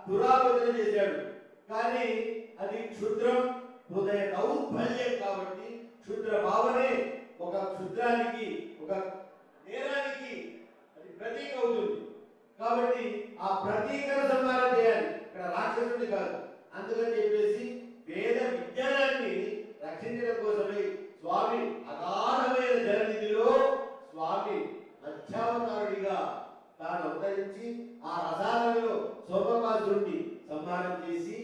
Speaker 4: దురాలోచన చేశాడు. కానీ అది క్షుద్రం, హృదయ దౌర్బల్యం కాబట్టి క్షుద్ర భావనే ఒక క్షుద్రానికి, ఒక నేరానికి అది ప్రతీక అవుతుంది. కాబట్టి ఆ ప్రతీకను సంహారం చేయాలి, ఇక్కడ రాక్షసుడి కాదు. అందుకని చెప్పేసి వేద విజ్ఞానాన్ని రక్షించడం కోసమే స్వామి అగాధమైన జలనిధిలో స్వామి మధ్యావతారుడిగా తాను అవతరించి ఆ రసాలలో సోమకాసురుడిని సంహారం చేసి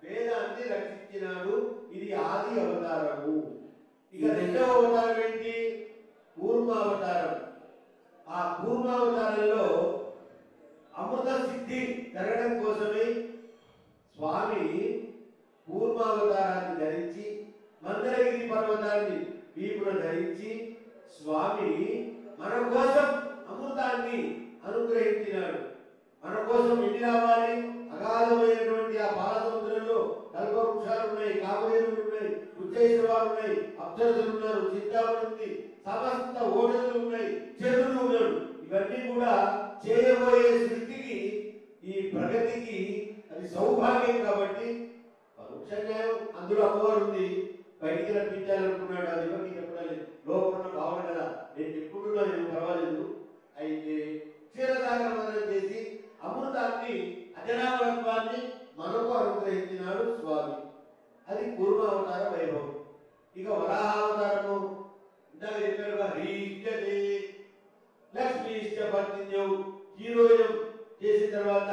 Speaker 4: వేదాన్ని రక్షించినాడు. ఇది ఆది అవతారము. ఇక రెండవ అవతారం ఏంటి? కూర్మావతారం. ఆ కూర్మావతారంలో అమృత సిద్ధి జరగడం కోసమే స్వామి కూర్మావతారాన్ని ధరించి మందరగిరి పర్వతాన్ని వీపున ధరించి స్వామి మన కోసం అమృతాన్ని అనుగ్రహించినాడు. మన కోసం ఎన్ని రావాలి? అగాధమైనటువంటి ఆ పాలసముద్రంలో కల్పవృక్షాలు ఉన్నాయి, కామధేనులు ఉన్నాయి, ఉచ్చైశ్రవాలు ఉన్నాయి, అప్సరసులు ఉన్నారు, చింతామణి ఉంది, సమస్త ఓడలు ఉన్నాయి, చంద్రుడు ఉన్నాడు. ఇవన్నీ కూడా చేయబోయే సృష్టికి, ఈ ప్రగతికి అది సౌభాగ్యం. కాబట్టి పరోక్ష న్యాయం అందులో అమ్మవారు ఉంది, బయటికి రప్పించాలనుకున్నాడు. అది ఎవరికి చెప్పడాలి, లోపల భావన కదా. నేను చెప్పుకుంటున్నా, నేను పర్వాలేదు. అయితే క్షీరసాగరమనం చేసి అమృతాన్ని, అజరామత్వాన్ని మనకు అనుగ్రహించినాడు స్వామి. అది కూర్మావతార వైభవం. ఇక వరాహావతారము ఇందాక చెప్పారుగా, హ్రీష్యతే లక్ష్మీష్ట పత్నిన్యం హీరోయిన్ చేసిన తర్వాత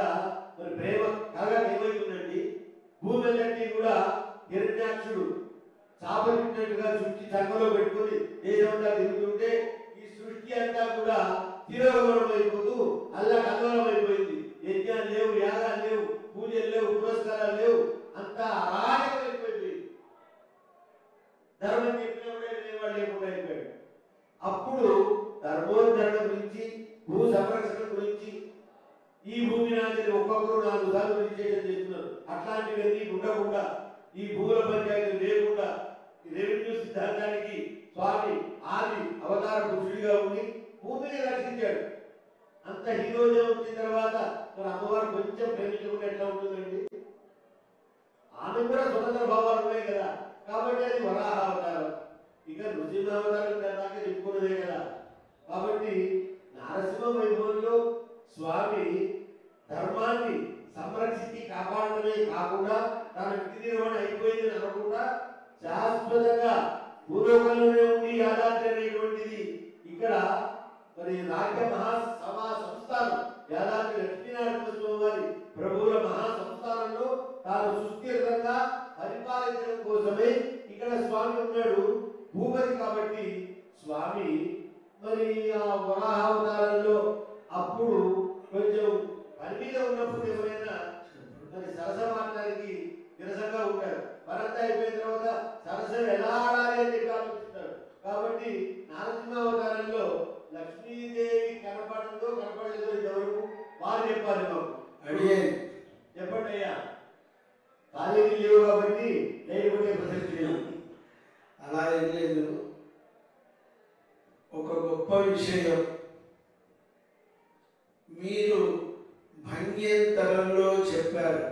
Speaker 4: మరి ప్రేమ కలగా ఏమైతుందండి? భూమి అన్నింటినీ కూడా హిరణ్యాక్షుడు చాపలినట్టుగా సృష్టి సంఘంలో పెట్టుకుని దేశమంతా తిరుగుతుంటే ఈ సృష్టి అంతా కూడా తిరోగమనం అయిపోతూ అల్లకల్లోలం అయిపోయింది. యజ్ఞాలు లేవు, యాగాలు లేవు, పూజలు లేవు, పురస్కారాలు లేవు, అంతా అరాజకం అయిపోయింది. ధర్మం చెప్పినప్పుడే వినేవాళ్ళు లేకుండా అయిపోయాడు. అప్పుడు ధర్మోద్ధరణ గురించి, భూ సంరక్షణ గురించి, ఈ భూమి నాదని ఒక్కొక్కరు 4 సార్లు రిజిస్ట్రేషన్ చేస్తున్నారు. అట్లాంటివన్నీ ఉండకుండా, ఈ భూముల పంచాయతీ లేకుండా రెవెన్యూ సిద్ధాంతానికి స్వామి ఆది అవతార పురుషుడిగా ఉండి భూమిని రక్షించాడు. అంత హీరోజం వచ్చిన తర్వాత మన అమ్మవారు కొంచెం ప్రేమించకుండా ఎట్లా ఉంటుందండి? ఆమె కూడా స్వతంత్ర భావాలు ఉన్నాయి కదా, కాబట్టి అది వరాహ అవతారం. ఇక నృసింహ అవతారం దాకా చెప్పుకున్నదే కదా. కాబట్టి నారసింహ వైభవంలో స్వామి ధర్మాన్ని సంరక్షించి కాపాడటమే కాకుండా తన విధి నిర్వహణ అయిపోయిందని అనకుండా శాశ్వతంగా భూలోకంలోనే ఉండి యాదాద్రి అనేటువంటిది ఇక్కడ మరి రాజ్య మహాసభా సంస్థానం యాదాద్రి లక్ష్మీనారాయణ స్వామి వారి ప్రభువుల మహాసంస్థానంలో తాను సుస్థిరంగా పరిపాలించడం కోసమే ఇక్కడ స్వామి ఉన్నాడు. భూపతి కాబట్టి స్వామి మరి ఆ వరాహావతారంలో అప్పుడు కొంచెం పని మీద ఉన్నప్పుడు ఎవరైనా మరి సరసమాడటానికి నిరసంగా ఉంటారు. పరంతా అయిపోయిన తర్వాత సరసం ఎలా ఆడాలి అని చెప్పి ఆలోచిస్తారు. కాబట్టి నారసింహావతారంలో లక్ష్మీదేవి కనపడంలో కనపడలేదో ఎవరు వారు చెప్పాలి. మాకు
Speaker 5: అడిగేది
Speaker 4: చెప్పండి అయ్యా, కాలేజీ లేవు కాబట్టి లేకపోతే ప్రసక్తి లేదు.
Speaker 5: అలా ఏం లేదు. ఒక గొప్ప విషయం మీరు భంగ్యంతరంలో చెప్పారు.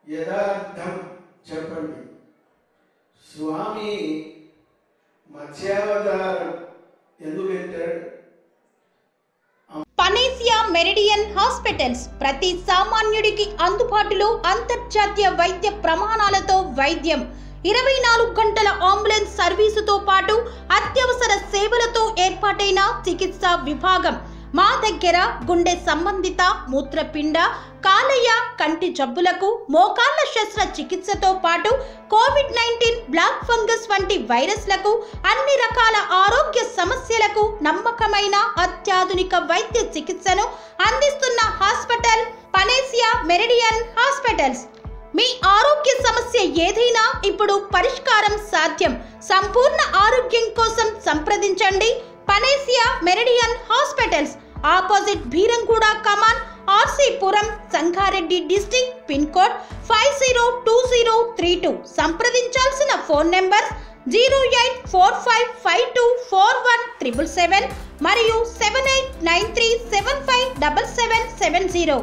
Speaker 5: యథార్థం చెప్పండి. స్వామి మత్స్యావతారం ఎందుకు ఎత్తాడు?
Speaker 6: పనేసియా మెరిడియన్ హాస్పిటల్స్ ప్రతి సామాన్యుడికి అందుబాటులో అంతర్జాతీయ వైద్య ప్రమాణాలతో వైద్యం, 24 గంటల అంబులెన్స్ సర్వీసుతో పాటు అత్యవసర సేవలతో ఏర్పాటైన చికిత్సా విభాగం. మా దగ్గర గుండె సంబంధిత, మూత్రపిండ, కాలేయ, కంటి జబ్బులకు, మోకాళ్ల శస్త్ర చికిత్సతో పాటు కోవిడ్-19, బ్లాక్ ఫంగస్ వంటి వైరస్లకు, అన్ని రకాల ఆరోగ్య సమస్యలకు నమ్మకమైన అత్యాధునిక వైద్య చికిత్సను అందిస్తున్న హాస్పిటల్ పనేసియా మెరిడియన్ హాస్పిటల్స్. మీ ఆరోగ్య సమస్య ఏదైనా ఇప్పుడు పరిష్కారం సాధ్యం. సంపూర్ణ ఆరోగ్యం కోసం సంప్రదించండి Panacea Meridian hospitals. Opposite Bheeramguda కమాన్, RC Puram, Sangareddy district. Pin code 502032. సంప్రదించాల్సిన ఫోన్ నెంబర్ 0845524177 మరియు 7893757770.